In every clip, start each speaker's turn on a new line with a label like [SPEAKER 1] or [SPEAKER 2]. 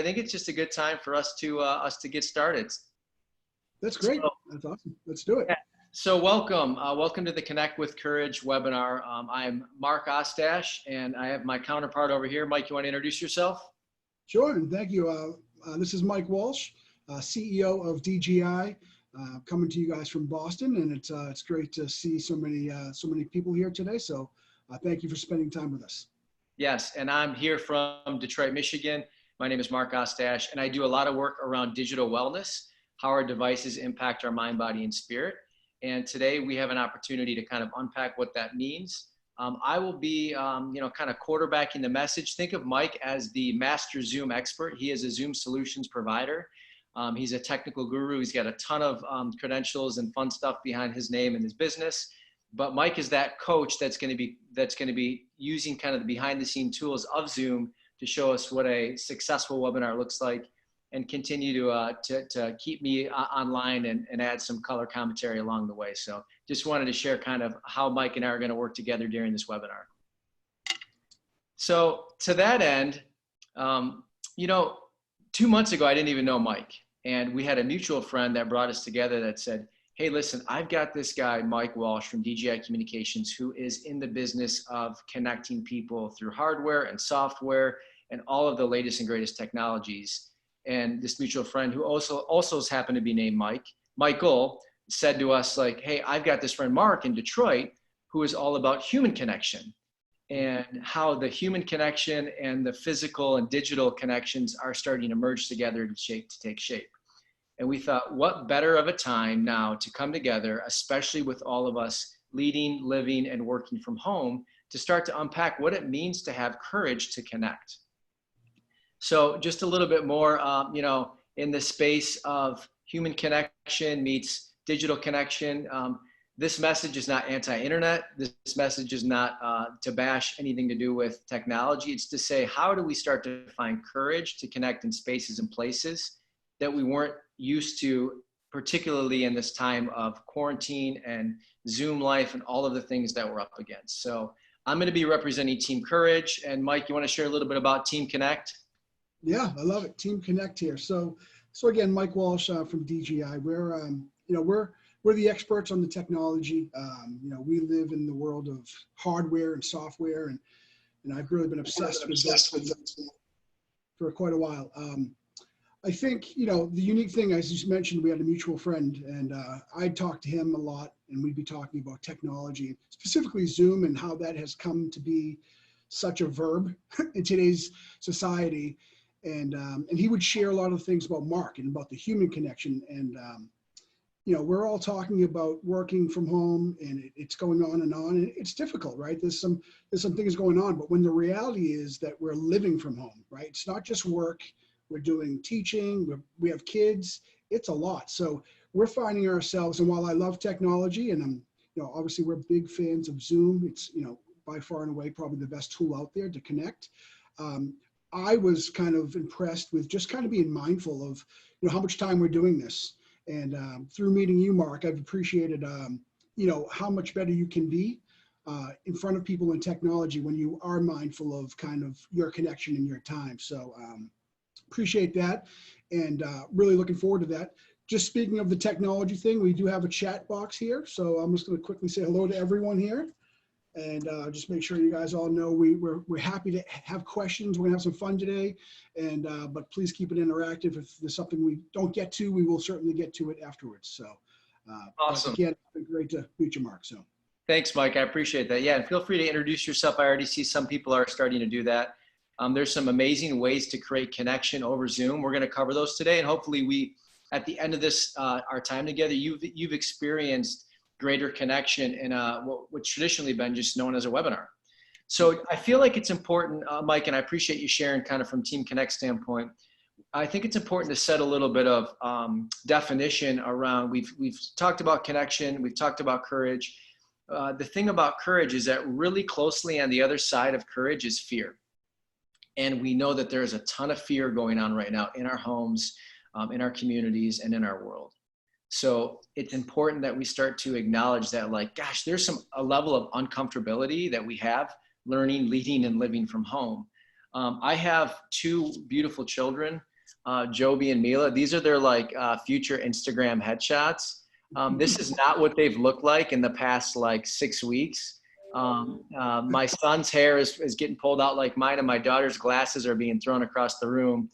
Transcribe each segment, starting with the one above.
[SPEAKER 1] think it's just a good time for us to get started.
[SPEAKER 2] That's great.
[SPEAKER 1] So,
[SPEAKER 2] That's awesome. Let's do it.
[SPEAKER 1] yeah. So welcome to the Connect with Courage webinar. I'm Mark Ostach, and I have my counterpart over here. Mike, you want to introduce yourself?
[SPEAKER 2] Sure, and thank you. This is Mike Walsh, CEO of DGI, coming to you guys from Boston, and it's great to see so many people here today. So thank you for spending time with us.
[SPEAKER 1] Yes, and I'm here from Detroit, Michigan. My name is Mark Ostach, and I do a lot of work around digital wellness, how our devices impact our mind, body, and spirit. And today we have an opportunity to kind of unpack what that means. I will be, kind of quarterbacking the message. Think of Mike as the master Zoom expert. He is a Zoom solutions provider. He's a technical guru. He's got a ton of credentials and fun stuff behind his name and his business. But Mike is that coach that's going to be using kind of the behind the scene tools of Zoom to show us what a successful webinar looks like, and continue to keep me online and add some color commentary along the way. So just wanted to share kind of how Mike and I are going to work together during this webinar. So to that end, 2 months ago, I didn't even know Mike. And we had a mutual friend that brought us together that said, hey, listen, I've got this guy, Mike Walsh from DGI Communications, who is in the business of connecting people through hardware and software and all of the latest and greatest technologies. And this mutual friend, who also has happened to be named Michael, said to us, like, hey, I've got this friend Mark in Detroit who is all about human connection, and how the human connection and the physical and digital connections are starting to merge together to take shape. And we thought, what better of a time now to come together, especially with all of us leading, living, and working from home, to start to unpack what it means to have courage to connect. So just a little bit more, in the space of human connection meets digital connection. This message is not anti-internet. This message is not to bash anything to do with technology. It's to say, how do we start to find courage to connect in spaces and places that we weren't used to, particularly in this time of quarantine and Zoom life and all of the things that we're up against. So I'm going to be representing Team Courage. And Mike, you want to share a little bit about Team Connect?
[SPEAKER 2] Yeah, I love it. Team Connect here. So again, Mike Walsh from DGI. We're the experts on the technology. We live in the world of hardware and software, and I've really been obsessed with that for quite a while. I think, the unique thing, as you mentioned, we had a mutual friend, and I'd talk to him a lot, and we'd be talking about technology, specifically Zoom, and how that has come to be such a verb in today's society. And he would share a lot of things about Mark and about the human connection. And, we're all talking about working from home, and it's going on, and it's difficult, right? There's some things going on, but when the reality is that we're living from home, right? It's not just work. We're doing teaching, we have kids, it's a lot. So we're finding ourselves, and while I love technology, and obviously we're big fans of Zoom, it's, by far and away probably the best tool out there to connect. I was kind of impressed with just kind of being mindful of, how much time we're doing this. And through meeting you, Mark, I've appreciated, how much better you can be in front of people in technology when you are mindful of kind of your connection and your time. So appreciate that, and really looking forward to that. Just speaking of the technology thing, we do have a chat box here. So I'm just going to quickly say hello to everyone here, and just make sure you guys all know we're happy to have questions. We're gonna have some fun today, and but please keep it interactive. If there's something we don't get to, we will certainly get to it afterwards. So
[SPEAKER 1] awesome.
[SPEAKER 2] Again, it's been great to meet you, Mark. So
[SPEAKER 1] thanks, Mike. I appreciate that. Yeah, and feel free to introduce yourself. I already see some people are starting to do that. There's some amazing ways to create connection over Zoom. We're going to cover those today, and hopefully at the end of this, our time together, you've experienced greater connection in what's traditionally been just known as a webinar. So I feel like it's important, Mike, and I appreciate you sharing kind of from Team Connect standpoint. I think it's important to set a little bit of definition around, we've talked about connection, we've talked about courage. The thing about courage is that really closely on the other side of courage is fear. And we know that there's a ton of fear going on right now in our homes, in our communities, and in our world. So it's important that we start to acknowledge that, like, gosh, there's a level of uncomfortability that we have learning, leading, and living from home. I have two beautiful children. Joby and Mila. These are their like future Instagram headshots. This is not what they've looked like in the past like 6 weeks. My son's hair is getting pulled out like mine, and my daughter's glasses are being thrown across the room.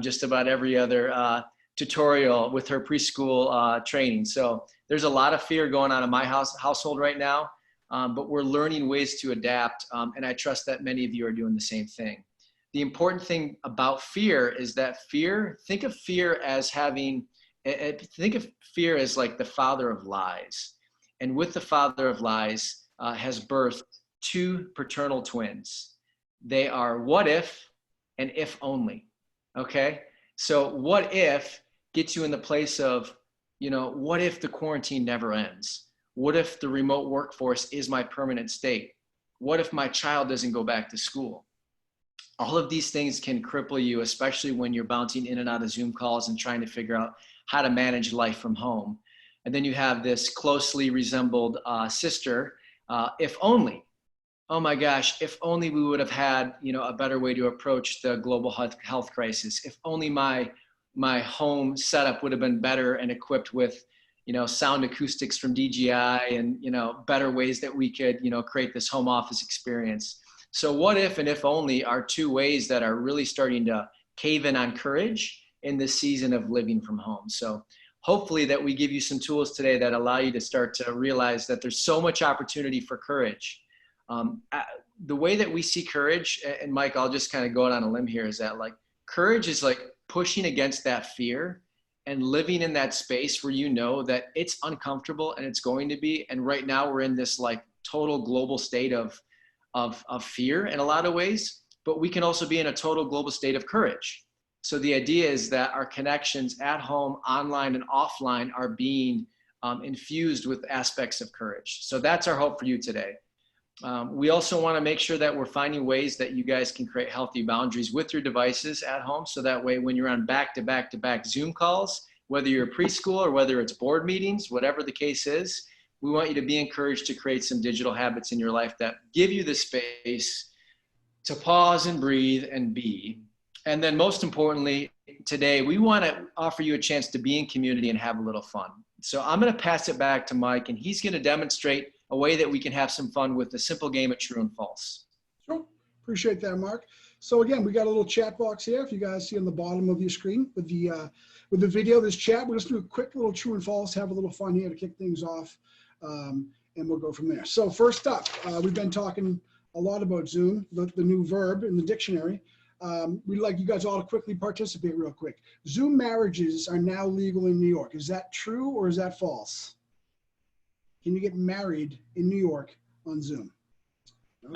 [SPEAKER 1] Just about every other tutorial with her preschool training. So there's a lot of fear going on in my household right now, but we're learning ways to adapt, and I trust that many of you are doing the same thing. The important thing about fear is that think of fear as like the father of lies. And with the father of lies has birthed two paternal twins. They are what if and if only. Okay? So what if gets you in the place of, what if the quarantine never ends? What if the remote workforce is my permanent state? What if my child doesn't go back to school? All of these things can cripple you, especially when you're bouncing in and out of Zoom calls and trying to figure out how to manage life from home. And then you have this closely resembled sister, if only. Oh my gosh, if only we would have had, a better way to approach the global health crisis. If only my home setup would have been better and equipped with, sound acoustics from DJI and, better ways that we could, create this home office experience. So what if and if only are two ways that are really starting to cave in on courage in this season of living from home. So hopefully that we give you some tools today that allow you to start to realize that there's so much opportunity for courage. The way that we see courage, and Mike, I'll just kind of go out on a limb here, is that like courage is like pushing against that fear and living in that space where you know that it's uncomfortable and it's going to be. And right now we're in this like total global state of fear in a lot of ways, but we can also be in a total global state of courage. So the idea is that our connections at home, online and offline are being infused with aspects of courage. So that's our hope for you today. We also want to make sure that we're finding ways that you guys can create healthy boundaries with your devices at home. So that way, when you're on back-to-back Zoom calls, whether you're preschool or whether it's board meetings, whatever the case is, we want you to be encouraged to create some digital habits in your life that give you the space to pause and breathe and be. And then most importantly, today, we want to offer you a chance to be in community and have a little fun. So I'm going to pass it back to Mike, and he's going to demonstrate a way that we can have some fun with the simple game of true and false.
[SPEAKER 2] Sure. Appreciate that, Mark. So again, we got a little chat box here. If you guys see on the bottom of your screen with the video, this chat, we'll just do a quick little true and false, have a little fun here to kick things off. And we'll go from there. So first up, we've been talking a lot about Zoom, the new verb in the dictionary. We'd like you guys all to quickly participate real quick. Zoom marriages are now legal in New York. Is that true or is that false? Can you get married in New York on Zoom?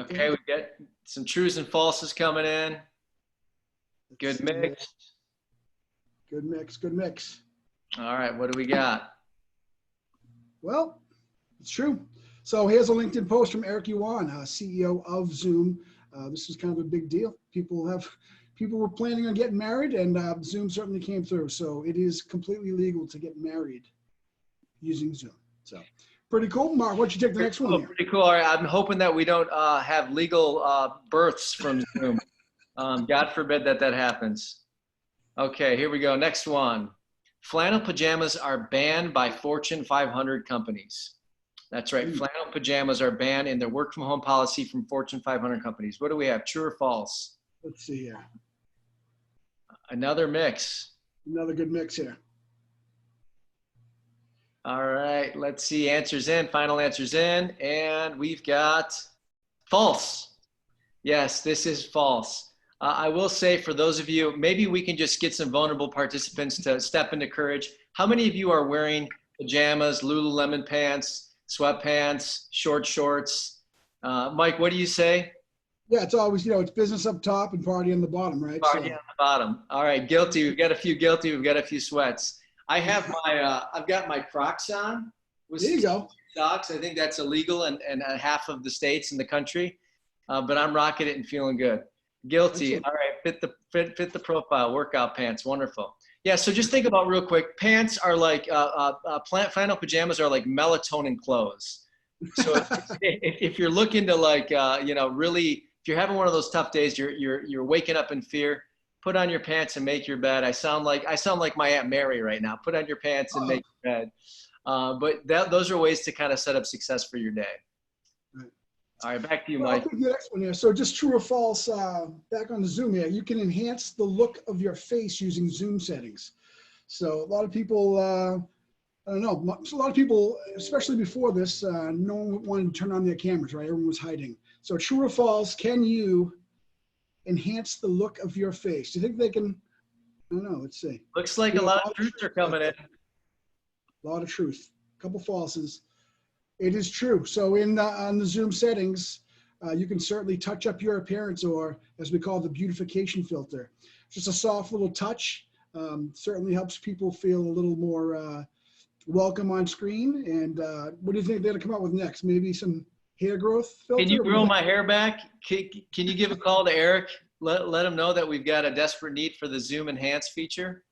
[SPEAKER 1] Okay, we get some trues and falses coming in. Good mix.
[SPEAKER 2] Good mix, good mix.
[SPEAKER 1] All right, what do we got?
[SPEAKER 2] Well, it's true. So here's a LinkedIn post from Eric Yuan, CEO of Zoom. This is kind of a big deal. People were planning on getting married, and Zoom certainly came through. So it is completely legal to get married using Zoom. So pretty cool. Mark, why don't you take the next one here?
[SPEAKER 1] Pretty cool. All right, I'm hoping that we don't have legal births from Zoom. God forbid that happens. Okay, here we go. Next one. Flannel pajamas are banned by Fortune 500 companies. That's right. Flannel pajamas are banned in their work from home policy from Fortune 500 companies. What do we have? True or false?
[SPEAKER 2] Let's see here.
[SPEAKER 1] Another mix.
[SPEAKER 2] Another good mix here.
[SPEAKER 1] All right. Let's see. Answers in. Final answers in. And we've got false. Yes, this is false. I will say for those of you, maybe we can just get some vulnerable participants to step into courage. How many of you are wearing pajamas, Lululemon pants, sweatpants, short shorts? Mike, what do you say?
[SPEAKER 2] Yeah, it's always, it's business up top and party on the bottom, right?
[SPEAKER 1] Party on the bottom. All right, guilty. We've got a few guilty. We've got a few sweats. I have I've got my Crocs on.
[SPEAKER 2] There you go.
[SPEAKER 1] Socks. I think that's illegal in half of the states in the country, but I'm rocking it and feeling good. Guilty. All right, fit the profile. Workout pants. Wonderful. Yeah. So just think about real quick. Pants are like flannel pajamas are like melatonin clothes. So if you're looking to like really, if you're having one of those tough days, you're waking up in fear. Put on your pants and make your bed. I sound like my Aunt Mary right now. Put on your pants and
[SPEAKER 2] Oh,
[SPEAKER 1] make your bed. But those are ways to kind of set up success for your day.
[SPEAKER 2] right.
[SPEAKER 1] All right, back to you,
[SPEAKER 2] Well, I'll
[SPEAKER 1] Mike.
[SPEAKER 2] take the next one here. So just true or false, back on the Zoom here, you can enhance the look of your face using Zoom settings. So a lot of people, I don't know, so a lot of people, especially before this, no one wanted to turn on their cameras, right? Everyone was hiding. So true or false, can you enhance the look of your face? Do you think they can? I don't know, let's see.
[SPEAKER 1] Looks like
[SPEAKER 2] We
[SPEAKER 1] a
[SPEAKER 2] have
[SPEAKER 1] lot of truths are coming in.
[SPEAKER 2] A lot of truth, a couple falses. It is true. So on the Zoom settings, you can certainly touch up your appearance, or as we call the beautification filter. Just a soft little touch. Certainly helps people feel a little more welcome on screen. And what do you think they're gonna come out with next? Maybe some hair growth filter?
[SPEAKER 1] Can you
[SPEAKER 2] What do you
[SPEAKER 1] grow
[SPEAKER 2] think?
[SPEAKER 1] my hair back? Can you give a call to Eric? Let him know that we've got a desperate need for the Zoom Enhance feature.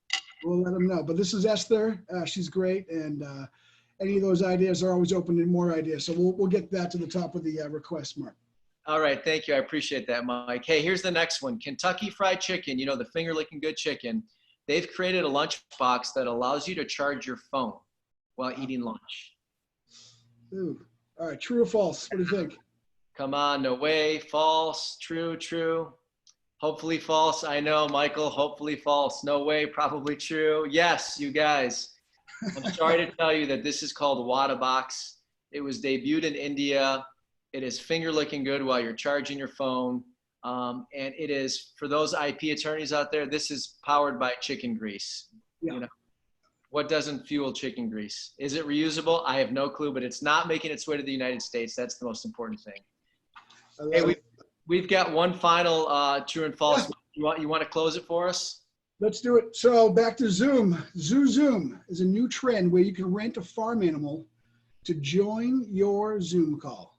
[SPEAKER 2] We'll let them know. But this is Esther. She's great, and any of those ideas are always open to more ideas. So we'll get that to the top of the request, Mark.
[SPEAKER 1] All right, thank you. I appreciate that, Mike. Hey, here's the next one. Kentucky Fried Chicken, you know, the finger-licking good chicken. They've created a lunchbox that allows you to charge your phone while eating lunch.
[SPEAKER 2] Ooh. All right, true or false? What do you think?
[SPEAKER 1] Come on, no way. False, true, true. Hopefully false. I know, Michael, hopefully false. No way, probably true. Yes, you guys. I'm sorry to tell you that this is called Wadabox. It was debuted in India. It is finger licking good while you're charging your phone. And it is, for those IP attorneys out there, this is powered by chicken grease.
[SPEAKER 2] Yeah.
[SPEAKER 1] You know, what doesn't fuel chicken grease? Is it reusable? I have no clue, but it's not making its way to the United States. That's the most important thing. Hey, we've got one final true and false.
[SPEAKER 2] Yeah.
[SPEAKER 1] You want to close it for us?
[SPEAKER 2] Let's do it. So back to Zoom. Zoom is a new trend where you can rent a farm animal to join your Zoom call.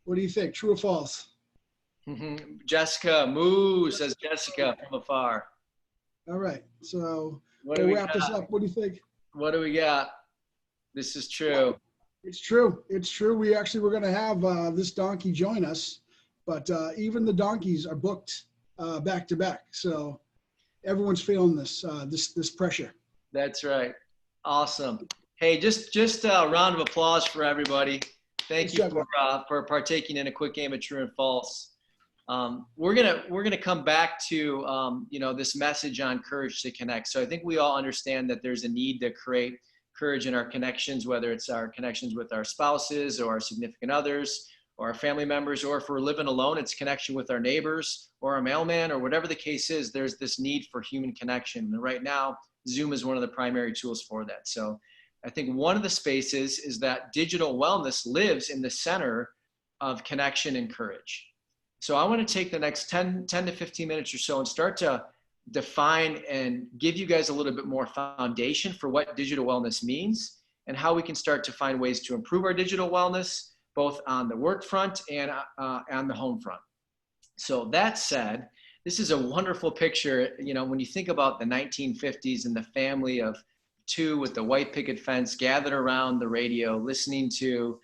[SPEAKER 2] What do you think? True or false?
[SPEAKER 1] Jessica, moo, says Jessica from afar.
[SPEAKER 2] All right. So
[SPEAKER 1] What do
[SPEAKER 2] we'll
[SPEAKER 1] we
[SPEAKER 2] wrap this
[SPEAKER 1] got?
[SPEAKER 2] up. What do you think?
[SPEAKER 1] What do we got? This is true.
[SPEAKER 2] It's true. It's true. We actually were going to have this donkey join us, but even the donkeys are booked back to back. So everyone's feeling this pressure.
[SPEAKER 1] That's right. Awesome. Hey, just a round of applause for everybody. Thank you for partaking in a quick game of true and false. We're gonna come back to this message on courage to connect. So I think we all understand that there's a need to create courage in our connections, whether it's our connections with our spouses or our significant others or our family members, or if we're living alone, it's connection with our neighbors or our mailman or whatever the case is. There's this need for human connection, and right now Zoom is one of the primary tools for that. So I think one of the spaces is that digital wellness lives in the center of connection and courage. So I want to take the next 10 to 15 minutes or so and start to define and give you guys a little bit more foundation for what digital wellness means and how we can start to find ways to improve our digital wellness, both on the work front and on the home front. So that said, this is a wonderful picture. You know, when you think about the 1950s and the family of two with the white picket fence gathered around the radio, listening to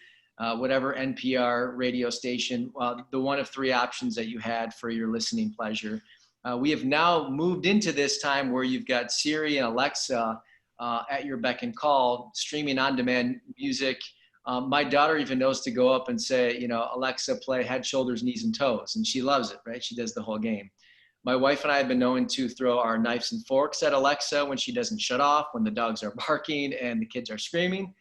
[SPEAKER 1] whatever NPR radio station, the one of three options that you had for your listening pleasure. We have now moved into this time where you've got Siri and Alexa at your beck and call, streaming on-demand music. My daughter even knows to go up and say, you know, Alexa, play Head, Shoulders, Knees, and Toes, and she loves it, right? She does the whole game. My wife and I have been known to throw our knives and forks at Alexa when she doesn't shut off, when the dogs are barking and the kids are screaming.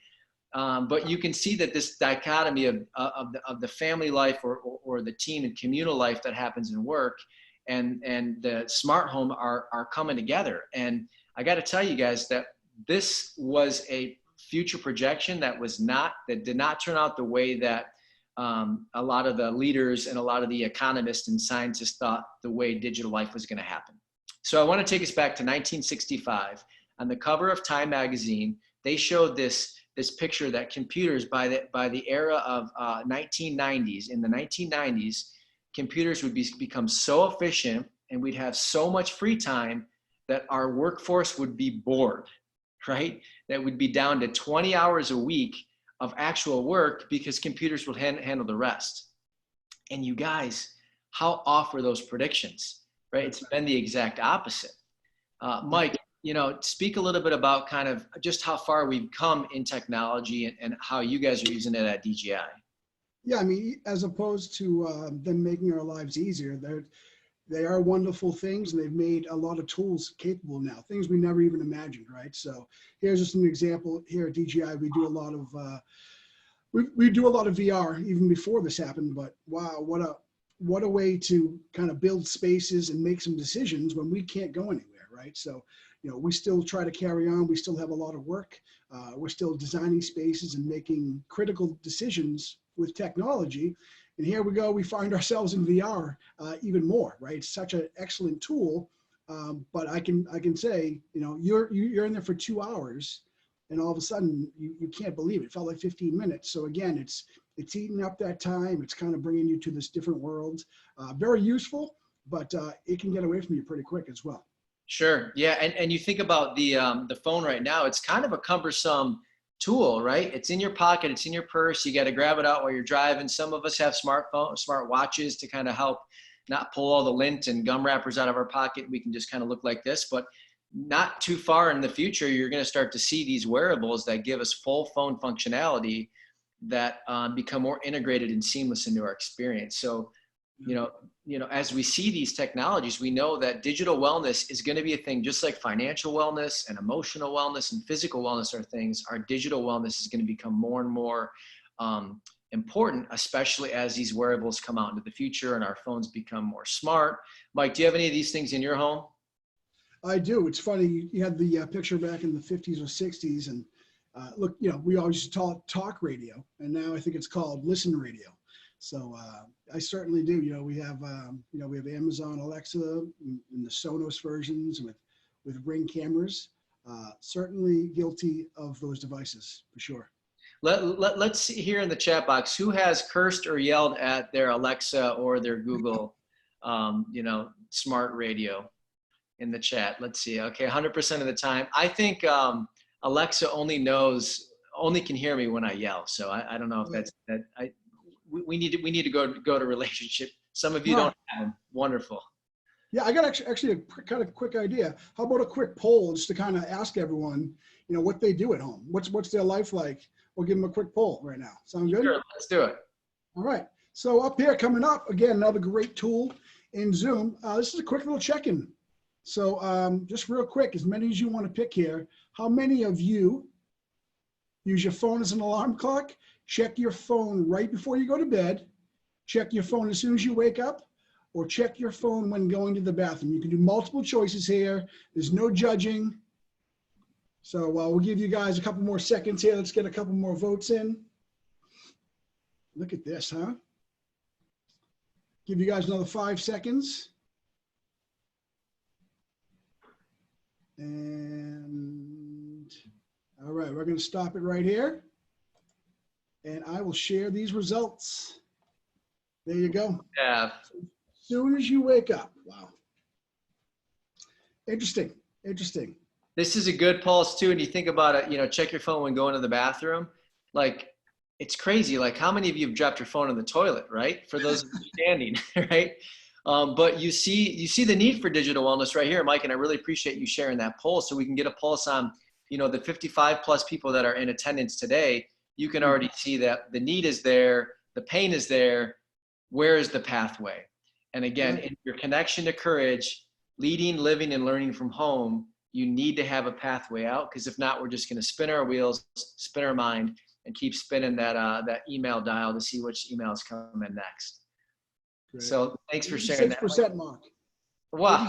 [SPEAKER 1] But you can see that this dichotomy of the family life or the team and communal life that happens in work and the smart home are coming together. And I got to tell you guys that this was a future projection that did not turn out the way that a lot of the leaders and a lot of the economists and scientists thought the way digital life was going to happen. So I want to take us back to 1965. On the cover of Time magazine, they showed this picture that computers by the era of 1990s, in the 1990s, computers would become so efficient and we'd have so much free time that our workforce would be bored, right? That would be down to 20 hours a week of actual work because computers would handle the rest. And you guys, how off were those predictions, right? It's been the exact opposite. Mike, speak a little bit about kind of just how far we've come in technology and how you guys are using it at DGI.
[SPEAKER 2] Yeah, I mean, as opposed to them making our lives easier, they are wonderful things, and they've made a lot of tools capable now, things we never even imagined, right? So here's just an example. Here at DGI, we do a lot of we do a lot of VR even before this happened. But wow, what a way to kind of build spaces and make some decisions when we can't go anywhere, right? So we still try to carry on. We still have a lot of work. We're still designing spaces and making critical decisions with technology. And here we go, we find ourselves in VR even more, right? It's such an excellent tool, but I can say, you're in there for 2 hours, and all of a sudden you can't believe it. It felt like 15 minutes. So again, it's eating up that time. It's kind of bringing you to this different world. Very useful, but it can get away from you pretty quick as well.
[SPEAKER 1] Sure, yeah, and you think about the phone right now. It's kind of a cumbersome tool, right? It's in your pocket, it's in your purse. You got to grab it out while you're driving. Some of us have smart watches to kind of help not pull all the lint and gum wrappers out of our pocket. We can just kind of look like this, but not too far in the future, you're going to start to see these wearables that give us full phone functionality that become more integrated and seamless into our experience. So, as we see these technologies, we know that digital wellness is going to be a thing, just like financial wellness and emotional wellness and physical wellness are things. Our digital wellness is going to become more and more important, especially as these wearables come out into the future and our phones become more smart. Mike, do you have any of these things in your home?
[SPEAKER 2] I do. It's funny. You had the picture back in the 50s or 60s, and look, we always used to talk radio, and now I think it's called listen radio. So I certainly do. We have Amazon Alexa and the Sonos versions with Ring cameras. Certainly guilty of those devices for sure.
[SPEAKER 1] Let's see here in the chat box, who has cursed or yelled at their Alexa or their Google, smart radio in the chat. Let's see. Okay, 100% of the time. I think Alexa only can hear me when I yell. So I don't know if that's that. We need to go to relationship. Some of you don't have them. Wonderful.
[SPEAKER 2] Yeah, I got actually a kind of quick idea. How about a quick poll just to kind of ask everyone, what they do at home? What's their life like? We'll give them a quick poll right now. Sound good?
[SPEAKER 1] Sure, let's do it.
[SPEAKER 2] All right. So up here coming up, again, another great tool in Zoom. This is a quick little check-in. So just real quick, as many as you want to pick here, how many of you use your phone as an alarm clock? Check your phone right before you go to bed. Check your phone as soon as you wake up, or check your phone when going to the bathroom. You can do multiple choices here. There's no judging. So we'll give you guys a couple more seconds here. Let's get a couple more votes in. Look at this, huh? Give you guys another 5 seconds. And all right, we're going to stop it right here. And I will share these results. There you go.
[SPEAKER 1] Yeah.
[SPEAKER 2] As soon as you wake up. Wow. Interesting.
[SPEAKER 1] This is a good pulse too. And you think about it, check your phone when going to the bathroom. Like, it's crazy. Like, how many of you have dropped your phone in the toilet, right? For those of you standing, right? But you see the need for digital wellness right here, Mike, and I really appreciate you sharing that poll so we can get a pulse on, the 55 plus people that are in attendance today. You can already see that the need is there, the pain is there. Where is the pathway? And again, in your connection to courage, leading, living, and learning from home, you need to have a pathway out, because if not, we're just going to spin our wheels, spin our mind, and keep spinning that email dial to see which emails come in next. Great. So thanks for sharing that.
[SPEAKER 2] 86% mark.
[SPEAKER 1] Wow.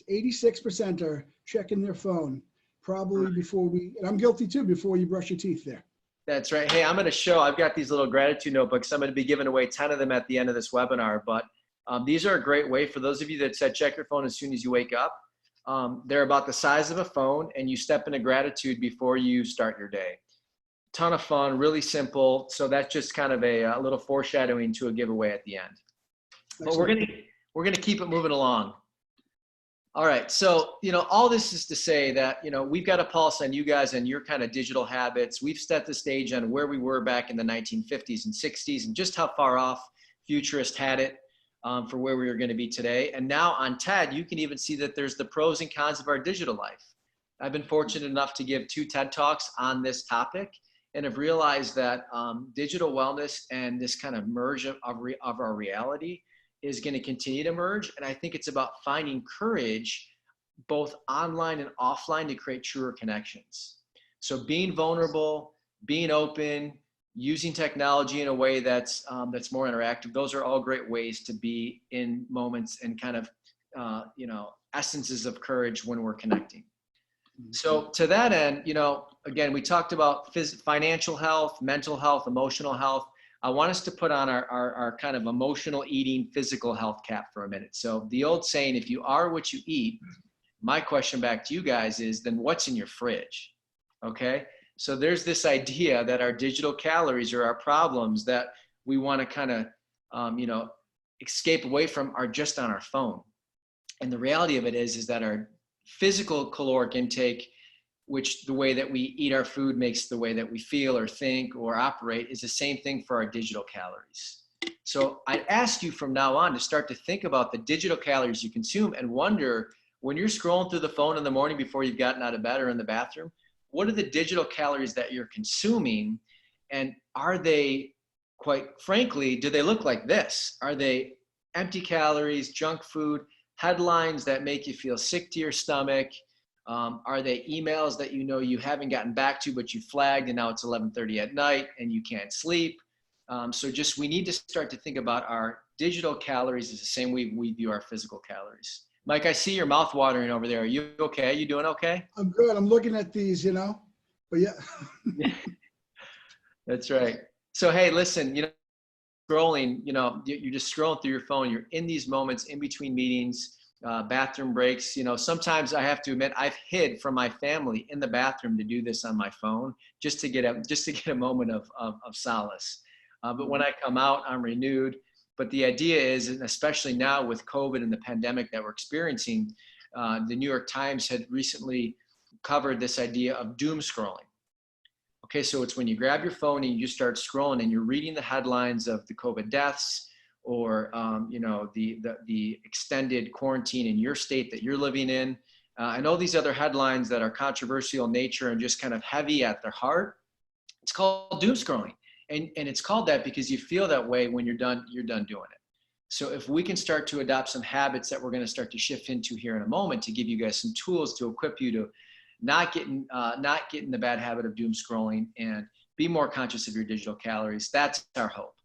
[SPEAKER 2] 86% are checking their phone probably before and I'm guilty too, before you brush your teeth there.
[SPEAKER 1] That's right. Hey, I've got these little gratitude notebooks. I'm going to be giving away 10 of them at the end of this webinar, but these are a great way for those of you that said check your phone as soon as you wake up. They're about the size of a phone, and you step into gratitude before you start your day. Ton of fun, really simple. So that's just kind of a little foreshadowing to a giveaway at the end. But we're gonna keep it moving along. All right, so all this is to say that we've got a pulse on you guys and your kind of digital habits. We've set the stage on where we were back in the 1950s and 60s and just how far off futurists had it. for where we are going to be today. And now on TED, you can even see that there's the pros and cons of our digital life. I've been fortunate enough to give 2 TED Talks on this topic, and have realized that digital wellness and this kind of merge of our reality is going to continue to merge. And I think it's about finding courage, both online and offline, to create truer connections. So being vulnerable, being open, using technology in a way that's more interactive. Those are all great ways to be in moments and kind of, essences of courage when we're connecting. So to that end, again, we talked about financial health, mental health, emotional health. I want us to put on our kind of emotional eating, physical health cap for a minute. So the old saying, if you are what you eat, my question back to you guys is, then what's in your fridge? Okay. So there's this idea that our digital calories or our problems that we want to kind of, escape away from are just on our phone. And the reality of it is that our physical caloric intake, which the way that we eat our food makes the way that we feel or think or operate, is the same thing for our digital calories. So I ask you from now on to start to think about the digital calories you consume and wonder, when you're scrolling through the phone in the morning before you've gotten out of bed or in the bathroom, what are the digital calories that you're consuming? And are they, quite frankly, do they look like this? Are they empty calories, junk food, headlines that make you feel sick to your stomach? Are they emails that you haven't gotten back to, but you flagged and now it's 11:30 at night and you can't sleep? So we need to start to think about our digital calories as the same way we view our physical calories. Mike, I see your mouth watering over there. Are you okay? You doing okay?
[SPEAKER 2] I'm good. I'm looking at these, but yeah.
[SPEAKER 1] That's right. So, hey, listen, scrolling, you're just scrolling through your phone. You're in these moments in between meetings, bathroom breaks. Sometimes I have to admit I've hid from my family in the bathroom to do this on my phone, just to get a moment of solace. But when I come out, I'm renewed. But the idea is, and especially now with COVID and the pandemic that we're experiencing, the New York Times had recently covered this idea of doom scrolling. Okay, so it's when you grab your phone and you just start scrolling and you're reading the headlines of the COVID deaths or the extended quarantine in your state that you're living in, and all these other headlines that are controversial in nature and just kind of heavy at their heart. It's called doom scrolling. And it's called that because you feel that way when you're done doing it. So if we can start to adopt some habits that we're going to start to shift into here in a moment to give you guys some tools to equip you to not get in the bad habit of doom scrolling and be more conscious of your digital calories, that's our hope.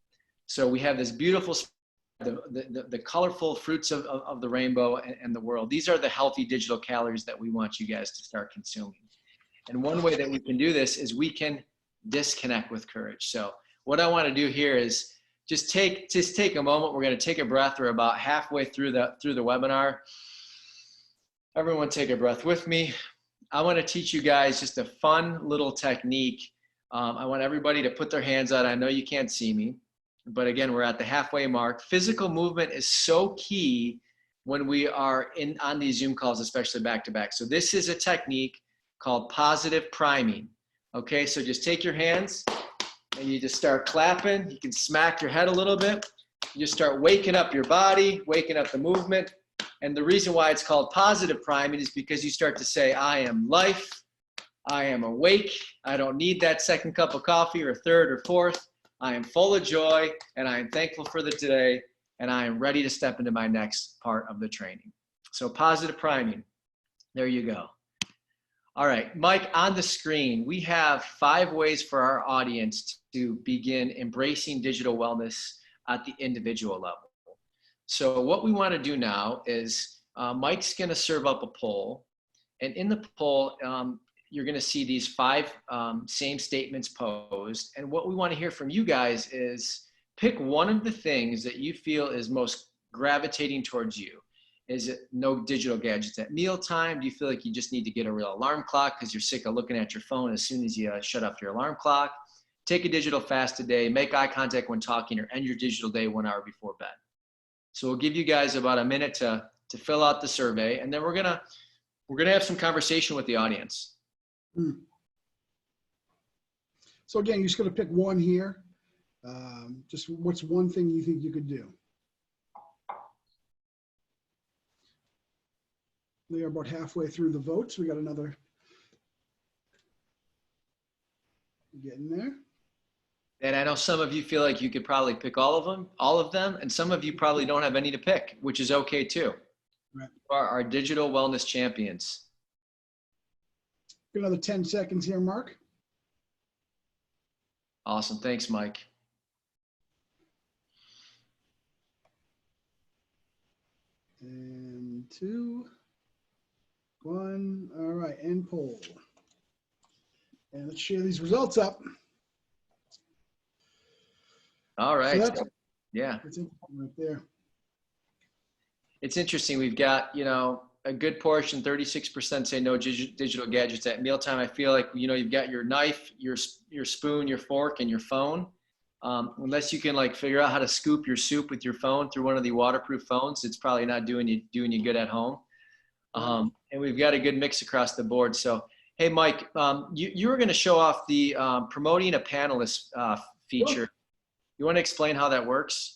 [SPEAKER 1] So we have this beautiful, the colorful fruits of the rainbow and the world. These are the healthy digital calories that we want you guys to start consuming. And one way that we can do this is we can disconnect with courage. So what I want to do here is just take a moment. We're going to take a breath. We're about halfway through the webinar. Everyone take a breath with me. I want to teach you guys just a fun little technique. I want everybody to put their hands out. I know you can't see me, but again, we're at the halfway mark. Physical movement is so key when we are on these Zoom calls, especially back to back. So this is a technique called positive priming. Okay, so just take your hands and you just start clapping. You can smack your head a little bit. You just start waking up your body, waking up the movement. And the reason why it's called positive priming is because you start to say, I am life, I am awake, I don't need that second cup of coffee or third or fourth. I am full of joy and I am thankful for the today and I am ready to step into my next part of the training. So positive priming, there you go. All right, Mike, on the screen, we have 5 ways for our audience to begin embracing digital wellness at the individual level. So what we want to do now is Mike's going to serve up a poll. And in the poll, you're going to see these 5 same statements posed. And what we want to hear from you guys is pick one of the things that you feel is most gravitating towards you. Is it no digital gadgets at mealtime? Do you feel like you just need to get a real alarm clock because you're sick of looking at your phone as soon as you shut off your alarm clock? Take a digital fast a day, make eye contact when talking, or end your digital day 1 hour before bed. So we'll give you guys about a minute to fill out the survey, and then we're gonna have some conversation with the audience.
[SPEAKER 2] So again, you're just going to pick one here. Just what's one thing you think you could do? We are about halfway through the votes. We got another. Getting there.
[SPEAKER 1] And I know some of you feel like you could probably pick all of them, and some of you probably don't have any to pick, which is okay too.
[SPEAKER 2] Right.
[SPEAKER 1] Our digital wellness champions.
[SPEAKER 2] Another 10 seconds here, Mark.
[SPEAKER 1] Awesome. Thanks, Mike.
[SPEAKER 2] And 2, 1. All right, end poll. And let's share these results up.
[SPEAKER 1] All right.
[SPEAKER 2] So
[SPEAKER 1] yeah.
[SPEAKER 2] That's it right there.
[SPEAKER 1] It's interesting. We've got, a good portion, 36% say no digital gadgets at mealtime. I feel like, you've got your knife, your spoon, your fork, and your phone. Unless you can figure out how to scoop your soup with your phone through one of the waterproof phones, it's probably not doing you good at home. And we've got a good mix across the board. So, hey, Mike, you were going to show off the promoting a panelist feature. Sure. You want to explain how that works?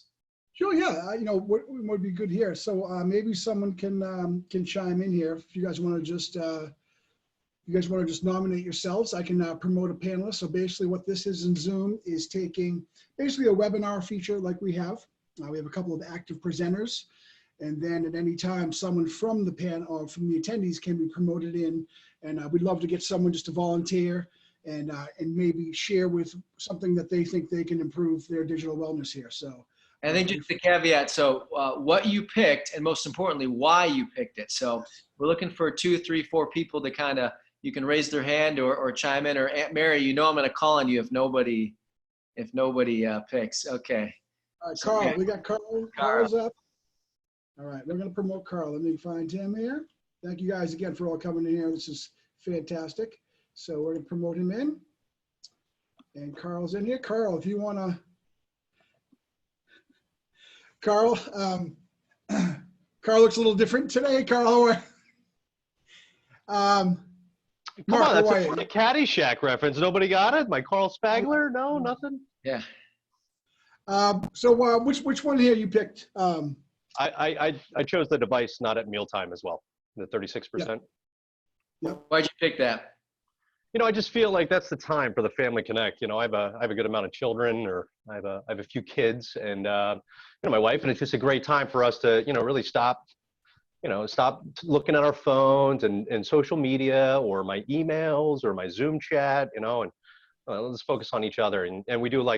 [SPEAKER 2] Sure. Yeah. What would be good here. So maybe someone can chime in here. If you guys want to just nominate yourselves, I can promote a panelist. So basically what this is in Zoom is taking basically a webinar feature like we have. We have a couple of active presenters, and then at any time, someone from the panel or from the attendees can be promoted in. And we'd love to get someone just to volunteer and maybe share with something that they think they can improve their digital wellness here. So
[SPEAKER 1] I think just the caveat, so what you picked, and most importantly, why you picked it. So we're looking for 2, 3, 4 people to you can raise their hand or chime in, or Aunt Mary, I'm going to call on you if nobody picks. Okay.
[SPEAKER 2] All right, Carl, we got Carl. Carl's up. All right, we're going to promote Carl. Let me find him here. Thank you guys again for all coming in here. This is fantastic. So we're going to promote him in. And Carl's in here. Carl, if you want to. Carl, Carl looks a little different today. Carl,
[SPEAKER 3] come
[SPEAKER 2] Mark,
[SPEAKER 3] on, that's a Caddyshack reference. Nobody got it? My Carl Spagler? No, nothing?
[SPEAKER 2] Yeah. So which one here you picked?
[SPEAKER 3] I chose the device not at mealtime as well, the 36%.
[SPEAKER 2] Yeah.
[SPEAKER 1] Why'd you pick that?
[SPEAKER 3] I just feel like that's the time for the family connect. I have a good amount of children, or I have a few kids, and my wife, and it's just a great time for us to really stop looking at our phones and social media or my emails or my Zoom chat, and let's focus on each other. And we do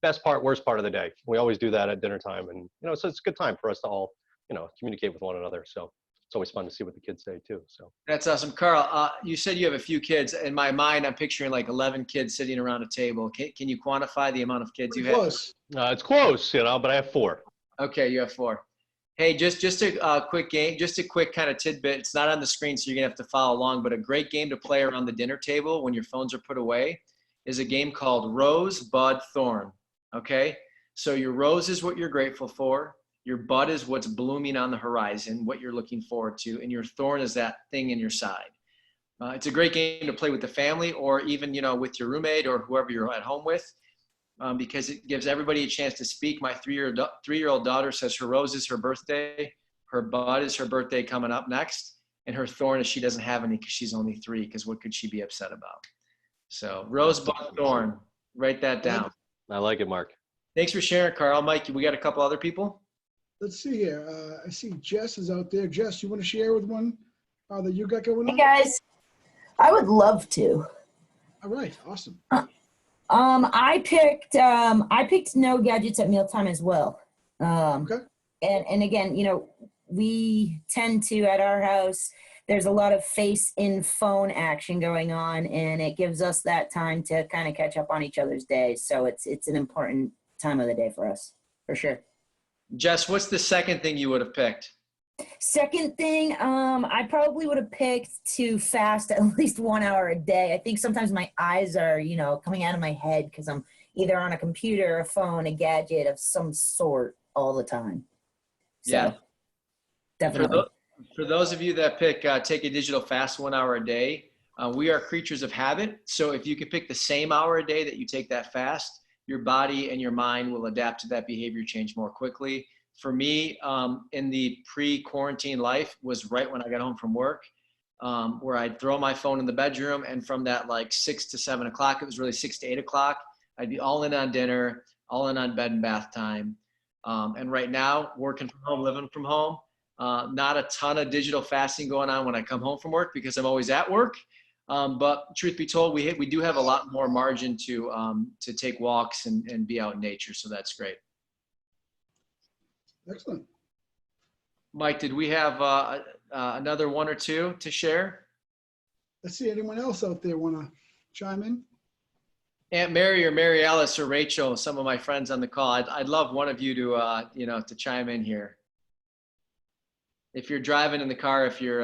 [SPEAKER 3] best part, worst part of the day. We always do that at dinner time, and so it's a good time for us to all communicate with one another. So it's always fun to see what the kids say too. So
[SPEAKER 1] that's awesome. Carl, you said you have a few kids. In my mind, I'm picturing 11 kids sitting around a table. Can you quantify the amount of kids you have?
[SPEAKER 2] Close.
[SPEAKER 3] It's close, but I have 4.
[SPEAKER 1] Okay, you have 4. Hey, just a quick game, just a quick kind of tidbit. It's not on the screen, so you're gonna have to follow along. But a great game to play around the dinner table when your phones are put away is a game called Rose, Bud, Thorn. Okay, so your rose is what you're grateful for. Your bud is what's blooming on the horizon, what you're looking forward to, and your thorn is that thing in your side. It's a great game to play with the family, or even with your roommate or whoever you're at home with, because it gives everybody a chance to speak. My 3-year-old daughter says her rose is her birthday, her bud is her birthday coming up next, and her thorn is she doesn't have any because she's only 3. Because what could she be upset about? So rose, bud, thorn. Write that down.
[SPEAKER 3] I like it, Mark.
[SPEAKER 1] Thanks for sharing, Carl. Mike, we got a couple other people.
[SPEAKER 2] Let's see here. I see Jess is out there. Jess, you want to share with one that you got going on?
[SPEAKER 4] Hey guys, I would love to.
[SPEAKER 2] All right, awesome.
[SPEAKER 4] I picked no gadgets at mealtime as well.
[SPEAKER 2] Okay.
[SPEAKER 4] And again, we tend to at our house. There's a lot of face in phone action going on, and it gives us that time to kind of catch up on each other's days. So it's an important time of the day for us, for sure.
[SPEAKER 1] Jess, what's the second thing you would have picked?
[SPEAKER 4] Second thing, I probably would have picked to fast at least 1 hour a day. I think sometimes my eyes are, coming out of my head because I'm either on a computer, a phone, a gadget of some sort all the time. So,
[SPEAKER 1] yeah,
[SPEAKER 4] definitely.
[SPEAKER 1] For those of you that pick take a digital fast 1 hour a day, we are creatures of habit. So if you can pick the same hour a day that you take that fast, your body and your mind will adapt to that behavior change more quickly. for me, in the pre-quarantine life was right when I got home from work, where I'd throw my phone in the bedroom, and from that like 6 to 7 o'clock, it was really 6 to 8 o'clock, I'd be all in on dinner, all in on bed and bath time. And right now, working from home, living from home, not a ton of digital fasting going on when I come home from work because I'm always at work. But truth be told, we do have a lot more margin to take walks and be out in nature. So that's great.
[SPEAKER 2] Excellent.
[SPEAKER 1] Mike, did we have another one or two to share?
[SPEAKER 2] Let's see, anyone else out there want to chime in?
[SPEAKER 1] Aunt Mary or Mary Alice or Rachel, some of my friends on the call, I'd love one of you to, to chime in here. If you're driving in the car, if you're,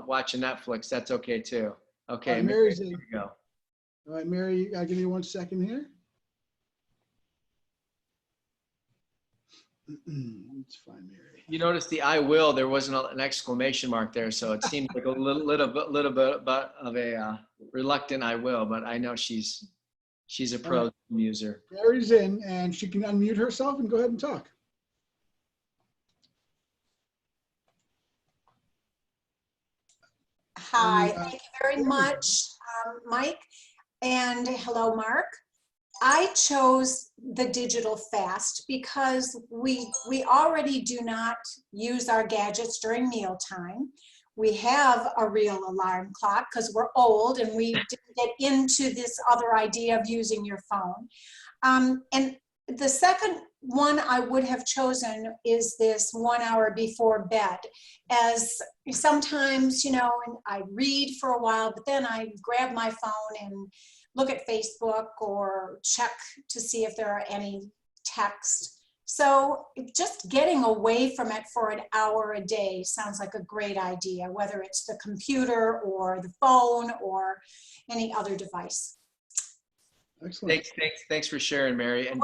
[SPEAKER 1] watching Netflix, that's okay too. Okay,
[SPEAKER 2] All right, Mary's in.
[SPEAKER 1] Here we go.
[SPEAKER 2] All right, Mary, I'll give you 1 second here. Let's find Mary.
[SPEAKER 1] You notice the "I will." There wasn't an exclamation mark there, so it seemed like a little bit of a reluctant "I will," but I know she's a pro user.
[SPEAKER 2] Mary's in, and she can unmute herself and go ahead and talk.
[SPEAKER 5] Hi, thank you very much, Mike, and hello, Mark. I chose the digital fast because we already do not use our gadgets during mealtime. We have a real alarm clock because we're old and we didn't get into this other idea of using your phone. And the second one I would have chosen is this 1 hour before bed, as sometimes, I read for a while, but then I grab my phone and look at Facebook or check to see if there are any texts. So just getting away from it for an hour a day sounds like a great idea, whether it's the computer or the phone or any other device.
[SPEAKER 2] Excellent.
[SPEAKER 1] Thanks for sharing, Mary. And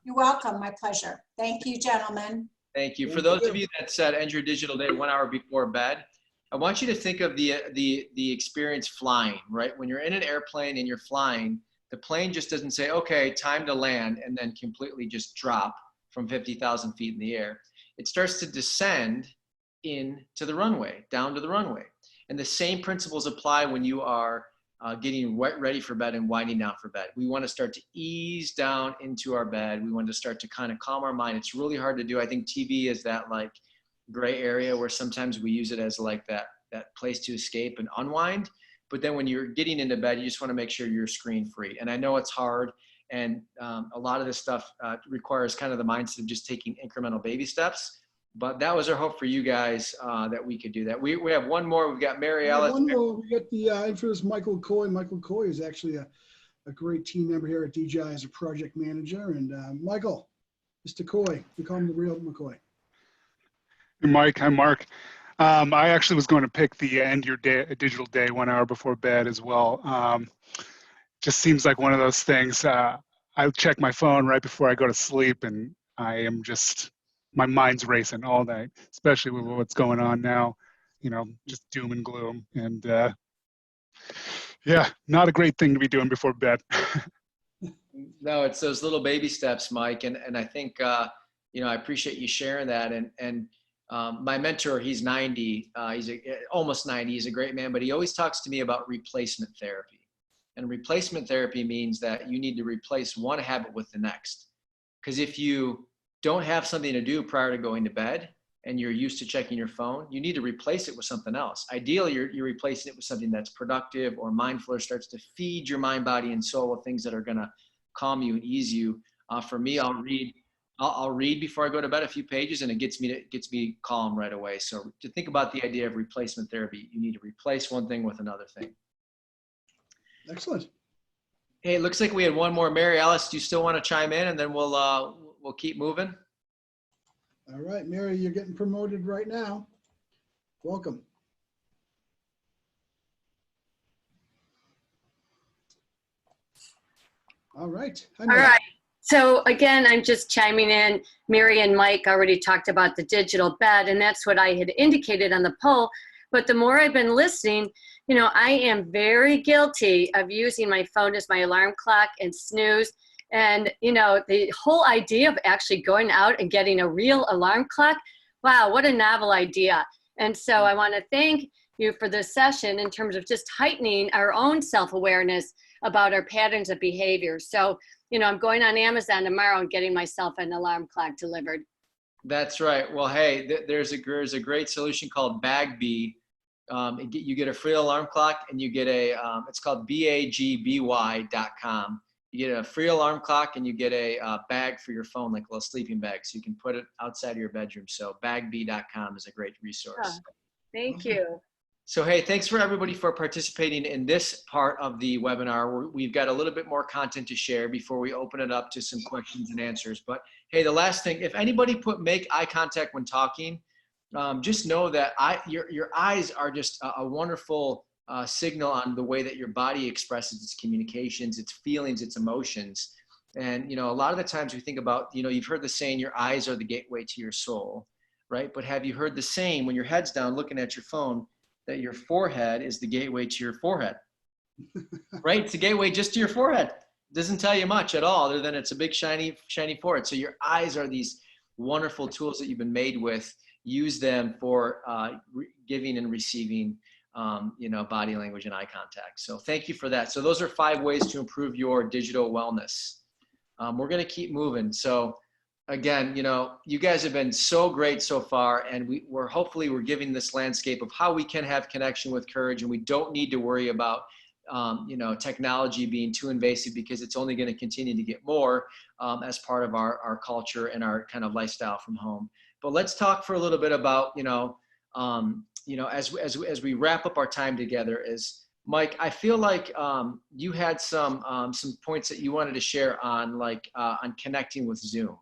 [SPEAKER 5] You're welcome. My pleasure. Thank you, gentlemen.
[SPEAKER 1] Thank you. For those of you that said end your digital day 1 hour before bed, I want you to think of the experience flying, right? When you're in an airplane and you're flying, the plane just doesn't say, okay, time to land, and then completely just drop from 50,000 feet in the air. It starts to descend into the runway, down to the runway. And the same principles apply when you are getting ready for bed and winding down for bed. We want to start to ease down into our bed. We want to start to kind of calm our mind. It's really hard to do. I think TV is that like gray area where sometimes we use it as like that place to escape and unwind. But then when you're getting into bed, you just want to make sure you're screen free. And I know it's hard. And a lot of this stuff requires kind of the mindset of just taking incremental baby steps. But that was our hope for you guys that we could do that. We have one more. We've got Mary Alice.
[SPEAKER 2] One more. We got the infamous Michael Coy. Michael Coy is actually a great team member here at DJI as a project manager. And Michael, Mr. Coy, we call him the real McCoy.
[SPEAKER 6] Hey, Mike. Hi, Mark. I actually was going to pick the end your day, digital day 1 hour before bed as well. Just seems like one of those things. I check my phone right before I go to sleep, and I am just, my mind's racing all night, especially with what's going on now, just doom and gloom. And yeah, not a great thing to be doing before bed.
[SPEAKER 1] No, it's those little baby steps, Mike. And I think, I appreciate you sharing that. And my mentor, he's 90, he's almost 90. He's a great man, but he always talks to me about replacement therapy. And replacement therapy means that you need to replace one habit with the next. Because if you don't have something to do prior to going to bed and you're used to checking your phone, you need to replace it with something else. Ideally, you're replacing it with something that's productive or mindful or starts to feed your mind, body, and soul with things that are going to calm you and ease you. For me, I'll read before I go to bed a few pages, and it gets me calm right away. So to think about the idea of replacement therapy, you need to replace one thing with another thing.
[SPEAKER 2] Excellent.
[SPEAKER 1] Hey, it looks like we had one more. Mary Alice, do you still want to chime in, and then we'll keep moving?
[SPEAKER 2] All right, Mary, you're getting promoted right now. Welcome. All right. Hi,
[SPEAKER 7] All right. So again, I'm just chiming in. Mary and Mike already talked about the digital bed, and that's what I had indicated on the poll. But the more I've been listening, I am very guilty of using my phone as my alarm clock and snooze. And, you know, the whole idea of actually going out and getting a real alarm clock, wow, what a novel idea. And so I want to thank you for this session in terms of just heightening our own self-awareness about our patterns of behavior. So, you know, I'm going on Amazon tomorrow and getting myself an alarm clock delivered.
[SPEAKER 1] That's right. Well, hey, there's a great solution called Bagby. You get a free alarm clock, and you get it's called bagby.com. You get a free alarm clock, and you get a bag for your phone, like a little sleeping bag, so you can put it outside of your bedroom. So bagby.com is a great resource.
[SPEAKER 7] Thank you.
[SPEAKER 1] So, hey, thanks for everybody for participating in this part of the webinar. We've got a little bit more content to share before we open it up to some questions and answers. But hey, the last thing, if anybody make eye contact when talking, just know that your eyes are just a wonderful signal on the way that your body expresses its communications, its feelings, its emotions. And, you know, a lot of the times we think about, you know, you've heard the saying, your eyes are the gateway to your soul, right? But have you heard the saying, when your head's down looking at your phone, that your forehead is the gateway to your forehead, right? It's a gateway just to your forehead. It doesn't tell you much at all, other than it's a big shiny forehead. So your eyes are these wonderful tools that you've been made with. Use them for giving and receiving, you know, body language and eye contact. So thank you for that. So those are 5 ways to improve your digital wellness. We're going to keep moving. So again, you know, you guys have been so great so far, and hopefully we're giving this landscape of how we can have connection with courage, and we don't need to worry about, you know, technology being too invasive, because it's only going to continue to get more as part of our culture and our kind of lifestyle from home. But let's talk for a little bit about, you know, as we wrap up our time together, is Mike, I feel like you had some points that you wanted to share on, like on connecting with Zoom.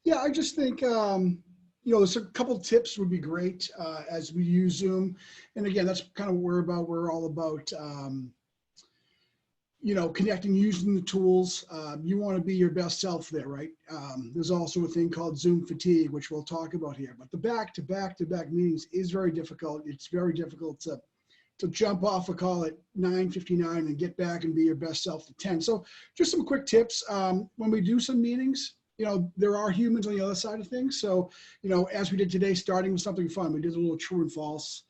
[SPEAKER 2] Yeah, I just think, you know, there's a couple of tips would be great as we use Zoom. And again, that's kind of what we're all about, you know, connecting, using the tools. You want to be your best self there, right? There's also a thing called Zoom fatigue, which we'll talk about here. But the back-to-back meetings is very difficult. It's very difficult to jump off a call at 9:59 and get back and be your best self at 10. So just some quick tips. When we do some meetings, you know, there are humans on the other side of things. So, you know, as we did today, starting with something fun, we did a little true and false.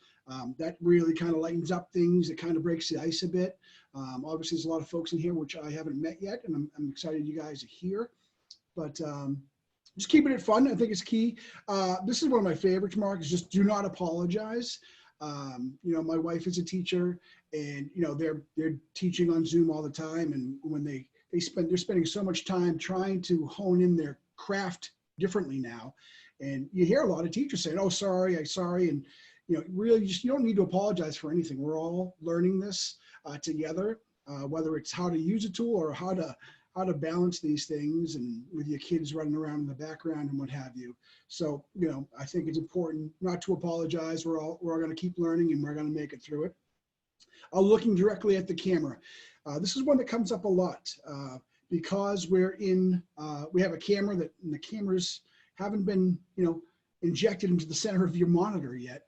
[SPEAKER 2] That really kind of lightens up things. It kind of breaks the ice a bit. Obviously, there's a lot of folks in here which I haven't met yet, and I'm excited you guys are here. But just keeping it fun, I think, is key. This is one of my favorites, Mark, is just do not apologize. You know, my wife is a teacher, and, you know, they're teaching on Zoom all the time. And when they're spending so much time trying to hone in their craft differently now. And you hear a lot of teachers saying, oh, sorry. And, you know, really you don't need to apologize for anything. We're all learning this together, whether it's how to use a tool or how to balance these things, and with your kids running around in the background and what have you. So, you know, I think it's important not to apologize. We're all going to keep learning, and we're going to make it through it. Looking directly at the camera. This is one that comes up a lot because we have a camera and the cameras haven't been, you know, injected into the center of your monitor yet.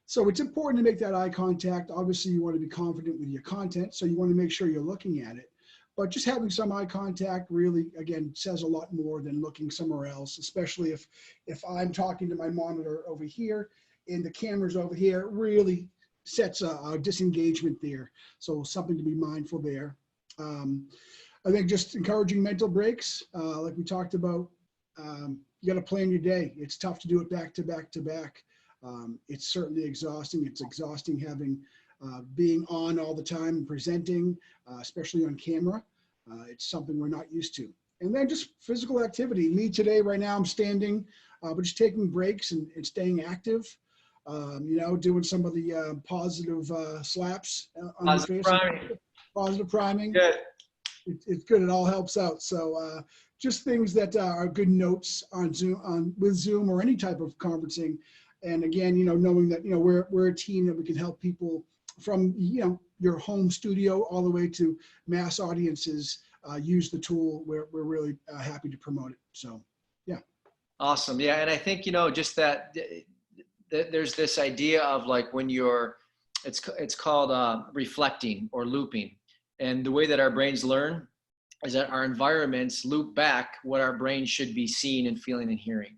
[SPEAKER 2] So it's important to make that eye contact. Obviously, you want to be confident with your content, so you want to make sure you're looking at it. But just having some eye contact really, again, says a lot more than looking somewhere else, especially if I'm talking to my monitor over here and the camera's over here. It really sets a disengagement there. So something to be mindful there. I think just encouraging mental breaks, like we talked about. You got to plan your day. It's tough to do it back to back to back. It's certainly exhausting. It's exhausting having being on all the time and presenting, especially on camera. It's something we're not used to. And then just physical activity. Me today, right now, I'm standing, but just taking breaks and staying active. You know, doing some of the positive slaps on
[SPEAKER 1] Positive
[SPEAKER 2] your face.
[SPEAKER 1] priming.
[SPEAKER 2] Positive priming.
[SPEAKER 1] Good.
[SPEAKER 2] It's good. It all helps out. So just things that are good notes on Zoom, with Zoom or any type of conferencing. And again, you know, knowing that, you know, we're a team that we can help people from, you know, your home studio all the way to mass audiences use the tool. We're really happy to promote it. So, yeah.
[SPEAKER 1] Awesome. Yeah. And I think, you know, just that there's this idea of like when it's called reflecting or looping. And the way that our brains learn is that our environments loop back what our brain should be seeing and feeling and hearing.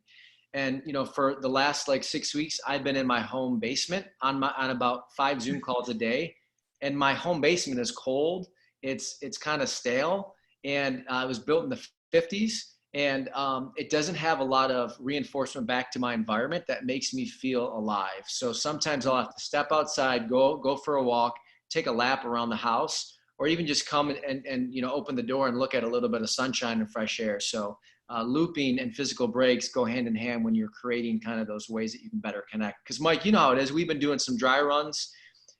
[SPEAKER 1] And, you know, for the last like 6 weeks, I've been in my home basement on about 5 Zoom calls a day. And my home basement is cold. It's kind of stale. And it was built in the 50s. And it doesn't have a lot of reinforcement back to my environment that makes me feel alive. So sometimes I'll have to step outside, go for a walk, take a lap around the house, or even just come and you know, open the door and look at a little bit of sunshine and fresh air. So looping and physical breaks go hand in hand when you're creating kind of those ways that you can better connect. Because Mike, you know how it is. We've been doing some dry runs.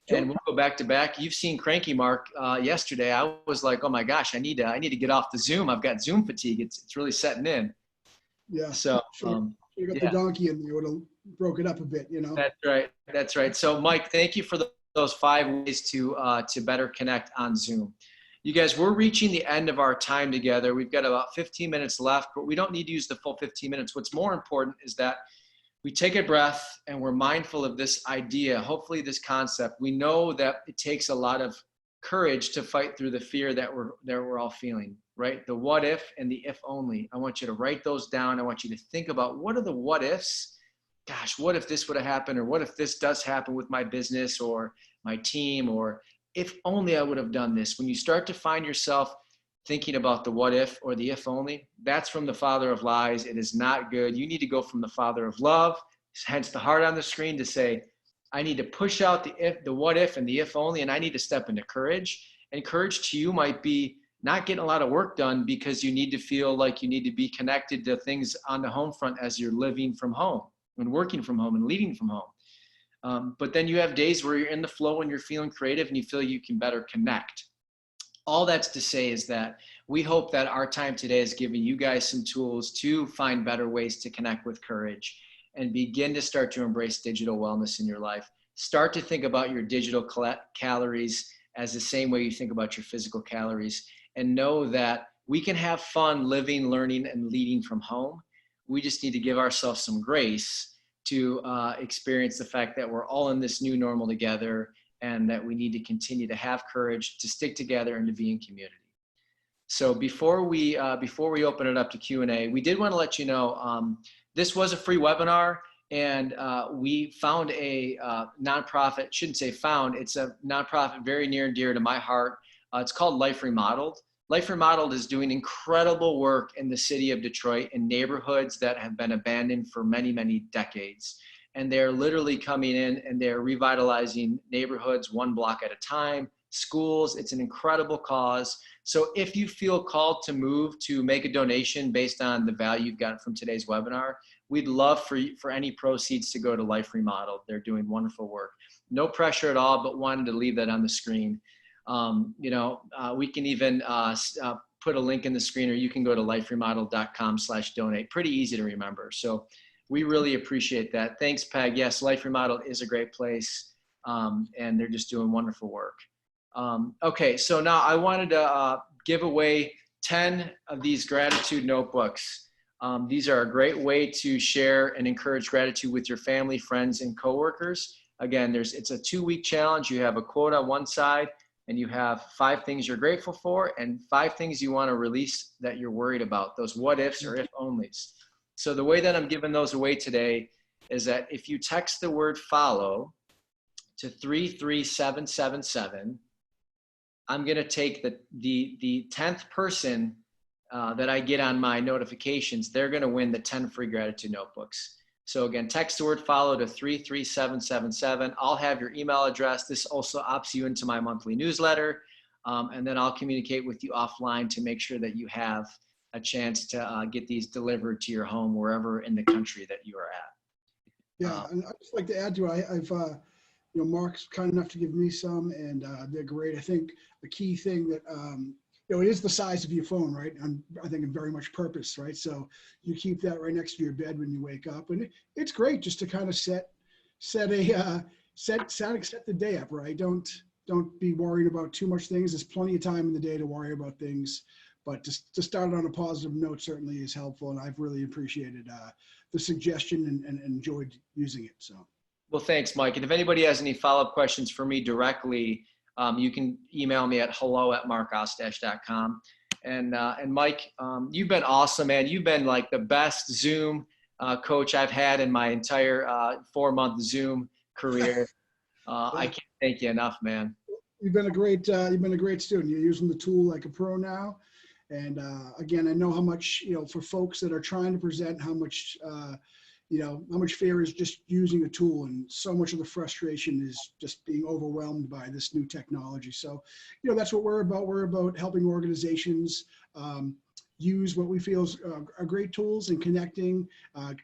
[SPEAKER 1] Sure. And we'll go back to back. You've seen Cranky Mark yesterday. I was like, oh my gosh, I need to get off the Zoom. I've got Zoom fatigue. It's really setting in.
[SPEAKER 2] Yeah.
[SPEAKER 1] So
[SPEAKER 2] you got the donkey in there. Would have broke it up a bit, you know.
[SPEAKER 1] That's right. That's right. So Mike, thank you for those 5 ways to better connect on Zoom. You guys, we're reaching the end of our time together. We've got about 15 minutes left, but we don't need to use the full 15 minutes. What's more important is that we take a breath and we're mindful of this idea, hopefully this concept. We know that it takes a lot of courage to fight through the fear that we're all feeling, right? The what if and the if only. I want you to write those down. I want you to think about what are the what ifs. Gosh, what if this would have happened? Or what if this does happen with my business or my team? Or if only I would have done this. When you start to find yourself thinking about the what if or the if only, that's from the father of lies. It is not good. You need to go from the father of love, hence the heart on the screen, to say, I need to push out the what if and the if only, and I need to step into courage. And courage to you might be not getting a lot of work done because you need to feel like you need to be connected to things on the home front as you're living from home and working from home and leading from home. But then you have days where you're in the flow and you're feeling creative and you feel you can better connect. All that's to say is that we hope that our time today has given you guys some tools to find better ways to connect with courage and begin to start to embrace digital wellness in your life. Start to think about your digital calories as the same way you think about your physical calories, and know that we can have fun living, learning, and leading from home. We just need to give ourselves some grace to experience the fact that we're all in this new normal together, and that we need to continue to have courage, to stick together, and to be in community. So before we open it up to Q&A, we did want to let you know this was a free webinar, and we found a nonprofit. Shouldn't say found. It's a nonprofit very near and dear to my heart. It's called Life Remodeled. Life Remodeled is doing incredible work in the city of Detroit in neighborhoods that have been abandoned for many, many decades. And they're literally coming in and they're revitalizing neighborhoods one block at a time, schools. It's an incredible cause. So if you feel called to move to make a donation based on the value you've gotten from today's webinar, we'd love for any proceeds to go to Life Remodeled. They're doing wonderful work. No pressure at all, but wanted to leave that on the screen. We can even put a link in the screen, or you can go to liferemodeled.com/donate. Pretty easy to remember. So we really appreciate that. Thanks, Peg. Yes, Life Remodeled is a great place, and they're just doing wonderful work. Okay, so now I wanted to give away 10 of these gratitude notebooks. These are a great way to share and encourage gratitude with your family, friends, and coworkers. Again, it's a 2-week challenge. You have a quote on one side, and you have 5 things you're grateful for and 5 things you want to release that you're worried about, those what ifs or if onlys. So the way that I'm giving those away today is that if you text the word follow to 33777, I'm going to take the 10th person that I get on my notifications. They're going to win the 10 free gratitude notebooks. So again, text the word follow to 33777. I'll have your email address. This also opts you into my monthly newsletter. And then I'll communicate with you offline to make sure that you have a chance to get these delivered to your home wherever in the country that you are at.
[SPEAKER 2] Yeah, and I'd just like to add to it, I've Mark's kind enough to give me some, and they're great. I think the key thing that, it is the size of your phone, right? I think very much purpose, right? So you keep that right next to your bed when you wake up, and it's great just to kind of set the day up, right? Don't be worried about too much things. There's plenty of time in the day to worry about things, but to start on a positive note certainly is helpful, and I've really appreciated the suggestion and enjoyed using it. So.
[SPEAKER 1] Well, thanks, Mike. And if anybody has any follow-up questions for me directly, you can email me at hello@markostach.com. And Mike, you've been awesome, man. You've been like the best Zoom coach I've had in my entire 4-month Zoom career. I can't thank you enough, man.
[SPEAKER 2] You've been a great student. You're using the tool like a pro now. And again, I know how much, for folks that are trying to present, how much, how much fear is just using a tool, and so much of the frustration is just being overwhelmed by this new technology. So, that's what we're about. We're about helping organizations use what we feel are great tools and connecting,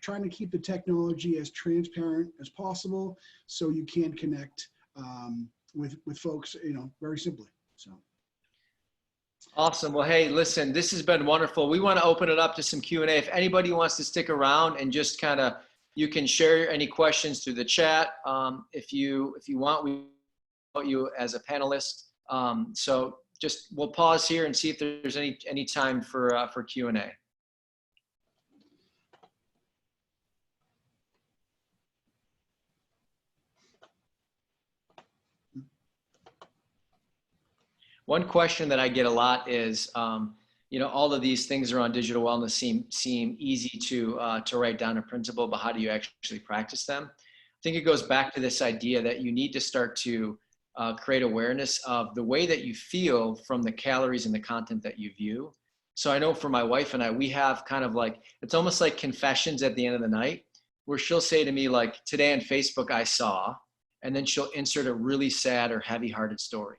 [SPEAKER 2] trying to keep the technology as transparent as possible so you can connect with folks, very simply. So.
[SPEAKER 1] Awesome. Well, hey, listen, this has been wonderful. We want to open it up to some Q&A. If anybody wants to stick around and just kind of, you can share any questions through the chat. If you want, we want you as a panelist. So just, we'll pause here and see if there's any time for Q&A. One question that I get a lot is, all of these things around digital wellness seem easy to write down a principle, but how do you actually practice them? I think it goes back to this idea that you need to start to create awareness of the way that you feel from the calories and the content that you view. So I know for my wife and I, we have kind of like, it's almost like confessions at the end of the night, where she'll say to me, like, today on Facebook I saw, and then she'll insert a really sad or heavy-hearted story.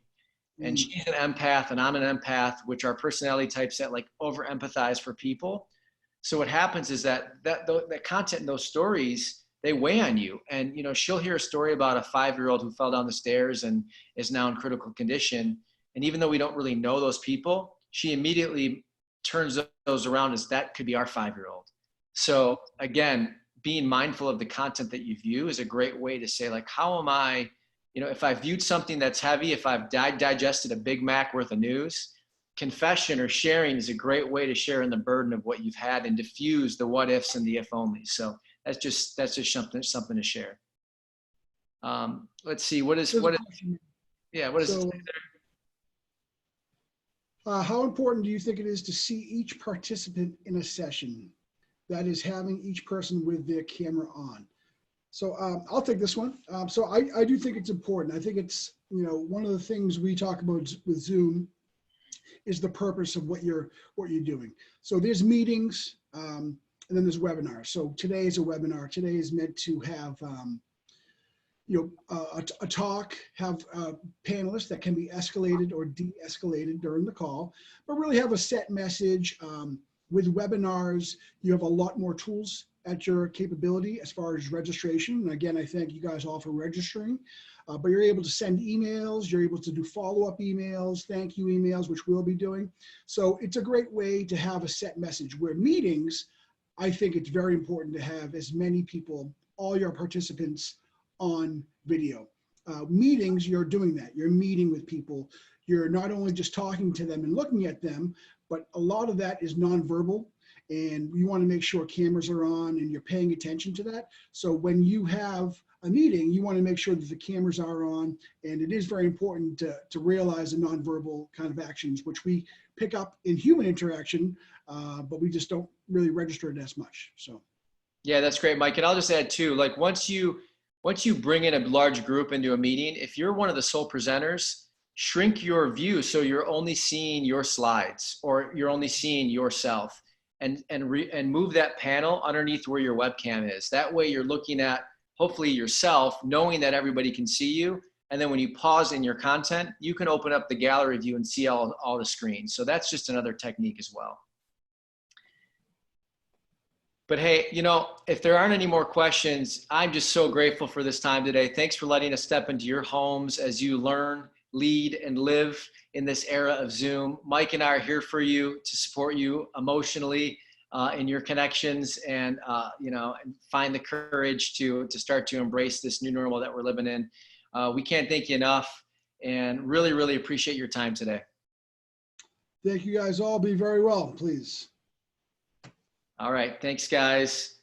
[SPEAKER 1] And she's an empath and I'm an empath, which are personality types that like over empathize for people. So what happens is that content in those stories, they weigh on you. And, she'll hear a story about a 5-year-old who fell down the stairs and is now in critical condition. And even though we don't really know those people, she immediately turns those around as that could be our 5-year-old. So again, being mindful of the content that you view is a great way to say, like, how am I, if I viewed something that's heavy, if I've digested a Big Mac worth of news, confession or sharing is a great way to share in the burden of what you've had and diffuse the what ifs and the if only. So that's just something to share. Let's see, what is
[SPEAKER 2] so, how important do you think it is to see each participant in a session? That is, having each person with their camera on. So I'll take this one. So I do think it's important. I think it's, one of the things we talk about with Zoom is the purpose of what you're doing. So there's meetings and then there's webinars. So today is a webinar. Today is meant to have, a talk, have panelists that can be escalated or de-escalated during the call, but really have a set message. With webinars, you have a lot more tools at your capability as far as registration. And again, I thank you guys all for registering, but you're able to send emails, you're able to do follow-up emails, thank you emails, which we'll be doing. So it's a great way to have a set message. Where meetings, I think it's very important to have as many people, all your participants, on video. Meetings, you're doing that. You're meeting with people. You're not only just talking to them and looking at them, but a lot of that is nonverbal. And you want to make sure cameras are on and you're paying attention to that. So when you have a meeting, you want to make sure that the cameras are on. And it is very important to realize the nonverbal kind of actions, which we pick up in human interaction, but we just don't really register it as much. So. Yeah,
[SPEAKER 1] that's great, Mike. And I'll just add too, like once you bring in a large group into a meeting, if you're one of the sole presenters, shrink your view so you're only seeing your slides or you're only seeing yourself. And move that panel underneath where your webcam is. That way you're looking at hopefully yourself, knowing that everybody can see you. And then when you pause in your content, you can open up the gallery view and see all the screens. So that's just another technique as well. But hey, if there aren't any more questions, I'm just so grateful for this time today. Thanks for letting us step into your homes as you learn, lead, and live in this era of Zoom. Mike and I are here for you to support you emotionally in your connections and, and find the courage to start to embrace this new normal that we're living in. We can't thank you enough and really, really appreciate your time today.
[SPEAKER 2] Thank you guys all. Be very well, please.
[SPEAKER 1] All right. Thanks, guys.